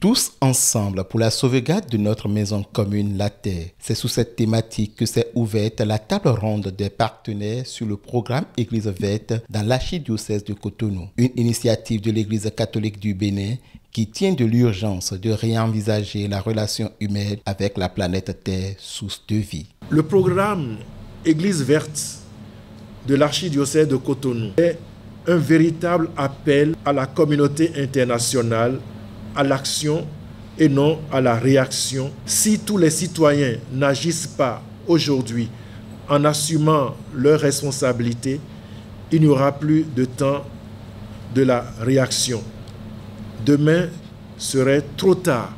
Tous ensemble pour la sauvegarde de notre maison commune, la Terre. C'est sous cette thématique que s'est ouverte la table ronde des partenaires sur le programme Église verte dans l'archidiocèse de Cotonou. Une initiative de l'Église catholique du Bénin qui tient de l'urgence de réenvisager la relation humaine avec la planète Terre, source de vie. Le programme Église verte de l'archidiocèse de Cotonou est un véritable appel à la communauté internationale à l'action et non à la réaction. Si tous les citoyens n'agissent pas aujourd'hui en assumant leurs responsabilités, il n'y aura plus de temps de la réaction. Demain serait trop tard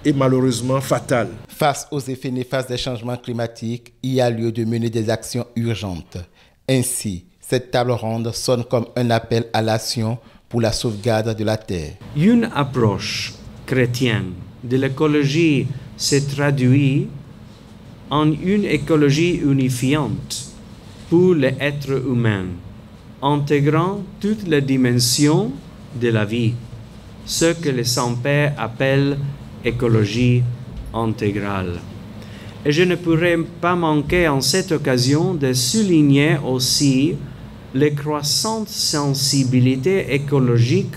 et malheureusement fatal. Face aux effets néfastes des changements climatiques, il y a lieu de mener des actions urgentes. Ainsi, cette table ronde sonne comme un appel à l'action pour la sauvegarde de la Terre. Une approche chrétienne de l'écologie se traduit en une écologie unifiante pour l'être humain, intégrant toutes les dimensions de la vie, ce que les saints-pères appellent écologie intégrale. Et je ne pourrais pas manquer en cette occasion de souligner aussi les croissantes sensibilités écologiques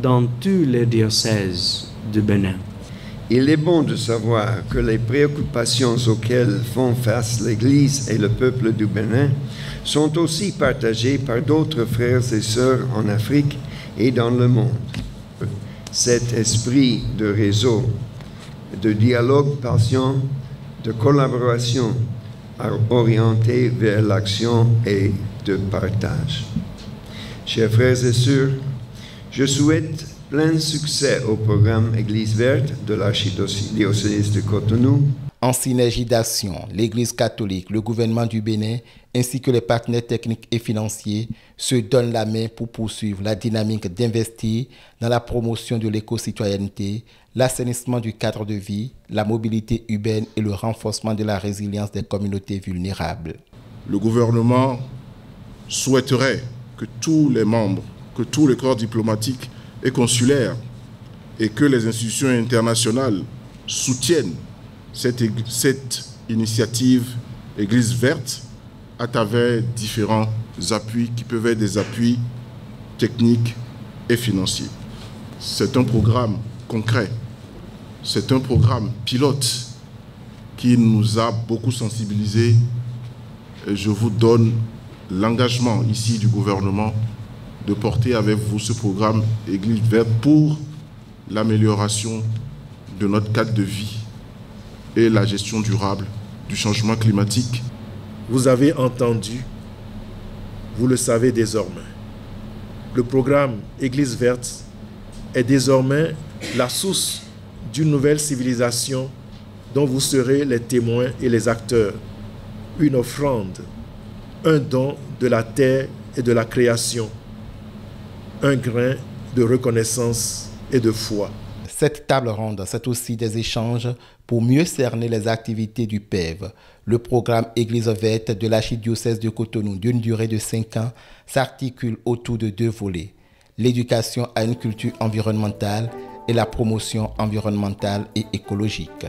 dans tous les diocèses du Bénin. Il est bon de savoir que les préoccupations auxquelles font face l'Église et le peuple du Bénin sont aussi partagées par d'autres frères et sœurs en Afrique et dans le monde. Cet esprit de réseau, de dialogue patient, de collaboration orienté vers l'action et de partage. Chers frères et sœurs, je souhaite plein succès au programme Église verte de l'archidiocèse de Cotonou. En synergie d'action, l'Église catholique, le gouvernement du Bénin ainsi que les partenaires techniques et financiers se donnent la main pour poursuivre la dynamique d'investir dans la promotion de l'éco-citoyenneté, l'assainissement du cadre de vie, la mobilité urbaine et le renforcement de la résilience des communautés vulnérables. Le gouvernement souhaiterait que tous les membres, que tous les corps diplomatiques et consulaires et que les institutions internationales soutiennent cette initiative Église verte à travers différents appuis qui peuvent être des appuis techniques et financiers. C'est un programme concret, c'est un programme pilote qui nous a beaucoup sensibilisés. Et je vous donne l'engagement ici du gouvernement de porter avec vous ce programme Église verte pour l'amélioration de notre cadre de vie et la gestion durable du changement climatique. Vous avez entendu, vous le savez désormais. Le programme Église verte est désormais la source d'une nouvelle civilisation dont vous serez les témoins et les acteurs. Une offrande, un don de la terre et de la création, un grain de reconnaissance et de foi. Cette table ronde, c'est aussi des échanges pour mieux cerner les activités du PEV. Le programme Église verte de l'archidiocèse de Cotonou, d'une durée de 5 ans, s'articule autour de 2 volets. L'éducation à une culture environnementale et la promotion environnementale et écologique.